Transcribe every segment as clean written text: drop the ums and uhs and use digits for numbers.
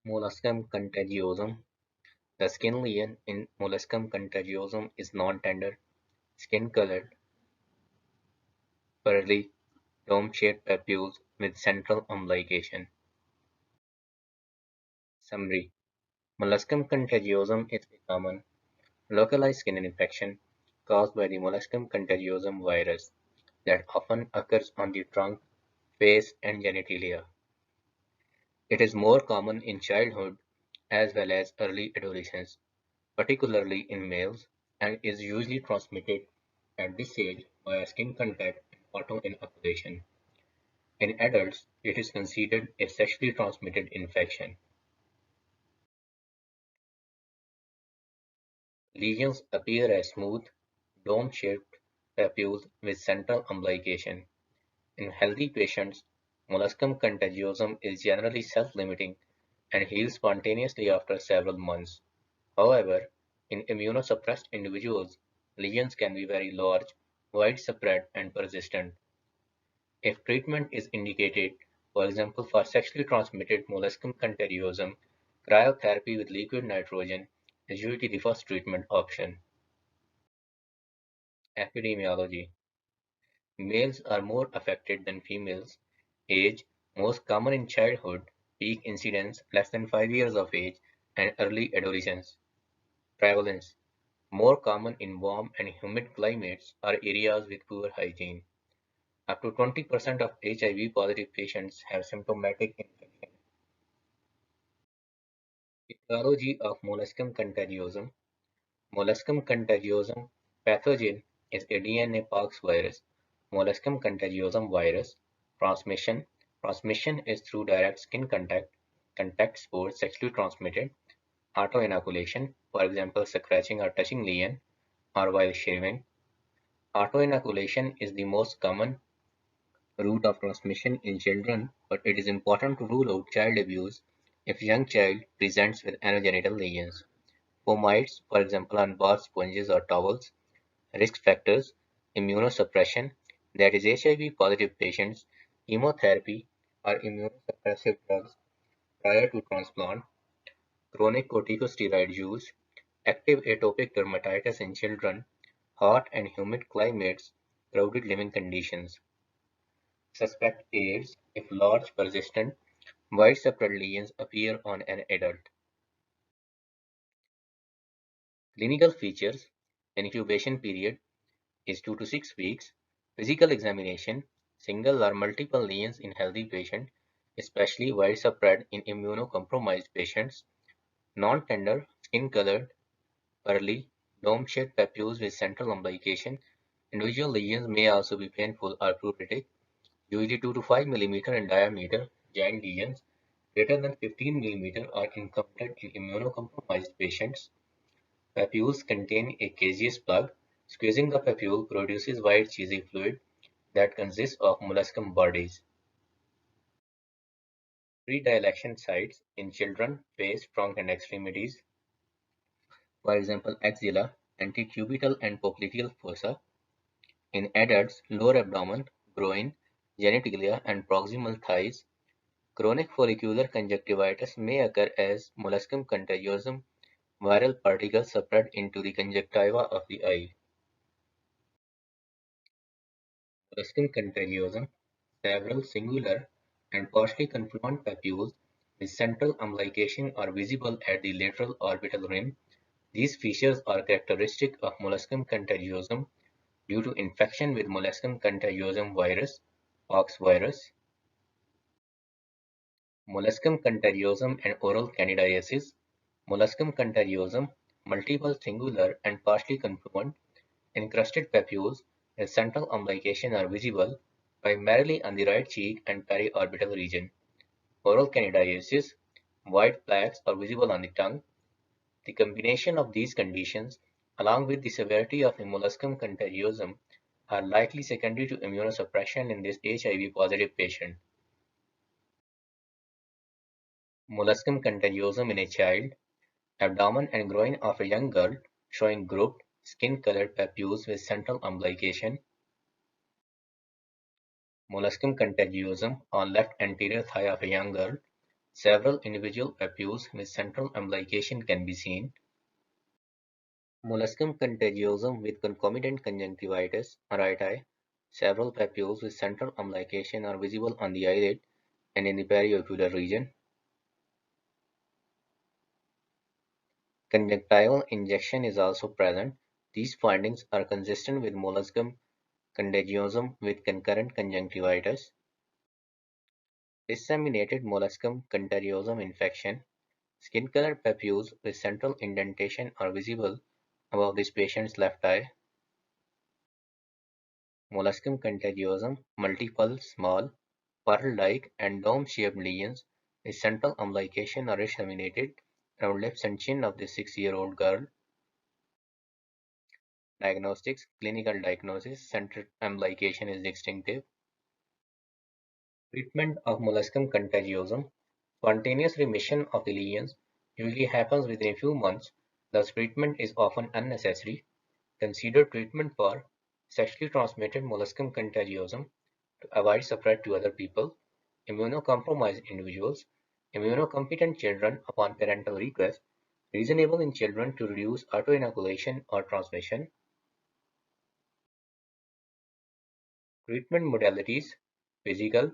Molluscum contagiosum. The skin lesion in Molluscum contagiosum is non-tender, skin-colored, pearly, dome-shaped papules with central umbilication. Summary: Molluscum contagiosum is a common, localized skin infection caused by the Molluscum contagiosum virus that often occurs on the trunk, face, and genitalia. It is more common in childhood as well as early adolescence, particularly in males, and is usually transmitted at this age via skin contact and auto-inoculation. In adults, it is considered a sexually transmitted infection. Lesions appear as smooth, dome-shaped papules with central umbilication. In healthy patients, molluscum contagiosum is generally self-limiting and heals spontaneously after several months. However, in immunosuppressed individuals, lesions can be very large, widespread, and persistent. If treatment is indicated, for example for sexually transmitted molluscum contagiosum, cryotherapy with liquid nitrogen is usually the first treatment option. Epidemiology: Males are more affected than females. Age: most common in childhood, peak incidence less than 5 years of age, and early adolescence. Prevalence: more common in warm and humid climates or areas with poor hygiene. Up to 20% of HIV-positive patients have symptomatic infection. Etiology of Molluscum contagiosum. Molluscum contagiosum pathogen is a DNA pox virus. Molluscum contagiosum virus. Transmission. Transmission is through direct skin contact, contact spores sexually transmitted, auto-inoculation, for example scratching or touching lesion, or while shaving. Auto-inoculation is the most common route of transmission in children, but it is important to rule out child abuse if young child presents with anogenital lesions. Fomites, for example on bath sponges or towels. Risk factors: immunosuppression, that is HIV-positive patients, chemotherapy or immunosuppressive drugs prior to transplant, chronic corticosteroid use, active atopic dermatitis in children, hot and humid climates, crowded living conditions. Suspect AIDS if large, persistent, widespread lesions appear on an adult. Clinical features: incubation period is 2 to 6 weeks. Physical examination: single or multiple lesions in healthy patients, especially widespread in immunocompromised patients. Non-tender, skin-colored, pearly, dome-shaped papules with central umbilication. Individual lesions may also be painful or pruritic, usually 2 to 5 mm in diameter. Giant lesions greater than 15 mm are encountered in immunocompromised patients. Papules contain a caseous plug. Squeezing the papule produces white cheesy fluid that consists of molluscum bodies. Predilection sites in children: face, trunk, and extremities. For example, axilla, antecubital and popliteal fossa. In adults, lower abdomen, groin, genitalia, and proximal thighs. Chronic follicular conjunctivitis may occur as molluscum contagiosum viral particles spread into the conjunctiva of the eye. Molluscum contagiosum: several singular and partially confluent papules with central umbilication are visible at the lateral orbital rim. These features are characteristic of Molluscum contagiosum due to infection with Molluscum contagiosum virus, pox virus. Molluscum contagiosum and oral candidiasis. Molluscum contagiosum: multiple singular and partially confluent, encrusted papules with central umbilication are visible, primarily on the right cheek and periorbital region. Oral candidiasis: white plaques are visible on the tongue. The combination of these conditions, along with the severity of the molluscum contagiosum, are likely secondary to immunosuppression in this HIV-positive patient. Molluscum contagiosum in a child: abdomen and groin of a young girl showing grouped, skin-colored papules with central umbilication. Molluscum contagiosum on left anterior thigh of a young girl. Several individual papules with central umbilication can be seen. Molluscum contagiosum with concomitant conjunctivitis, right eye. Several papules with central umbilication are visible on the eyelid and in the periocular region. Conjunctival injection is also present. These findings are consistent with molluscum contagiosum with concurrent conjunctivitis. Disseminated molluscum contagiosum infection. Skin-colored papules with central indentation are visible above this patient's left eye. Molluscum contagiosum, multiple small, pearl-like and dome-shaped lesions with central umbilication are disseminated around lips and chin of the 6-year-old girl. Diagnostics, clinical diagnosis, central umbilication is distinctive. Treatment of molluscum contagiosum. Spontaneous remission of the lesions usually happens within a few months, thus treatment is often unnecessary. Consider treatment for sexually transmitted molluscum contagiosum to avoid spread to other people, immunocompromised individuals, immunocompetent children upon parental request, reasonable in children to reduce autoinoculation or transmission. Treatment modalities: physical,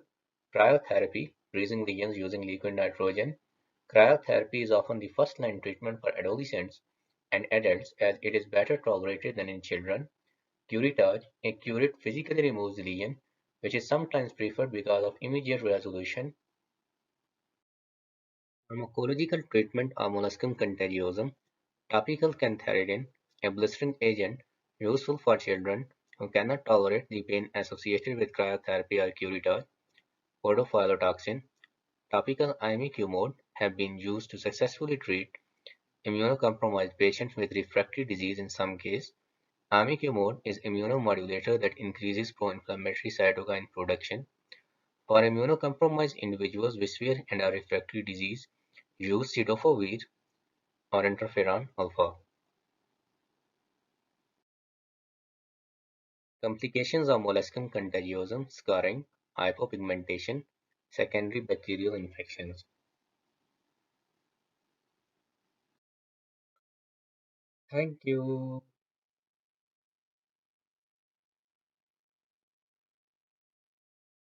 cryotherapy, freezing lesions using liquid nitrogen. Cryotherapy is often the first-line treatment for adolescents and adults as it is better tolerated than in children. Curettage: a curette physically removes the lesion, which is sometimes preferred because of immediate resolution. Pharmacological treatment of molluscum contagiosum. Topical cantharidin, a blistering agent useful for children who cannot tolerate the pain associated with cryotherapy or curettage. Podophylotoxin, topical imicumod have been used to successfully treat immunocompromised patients with refractory disease in some cases. Imicumod is immunomodulator that increases pro-inflammatory cytokine production. For immunocompromised individuals with severe and or refractory disease, use cidofovir or interferon alpha. Complications of molluscum contagiosum: scarring, hypopigmentation, secondary bacterial infections. Thank you.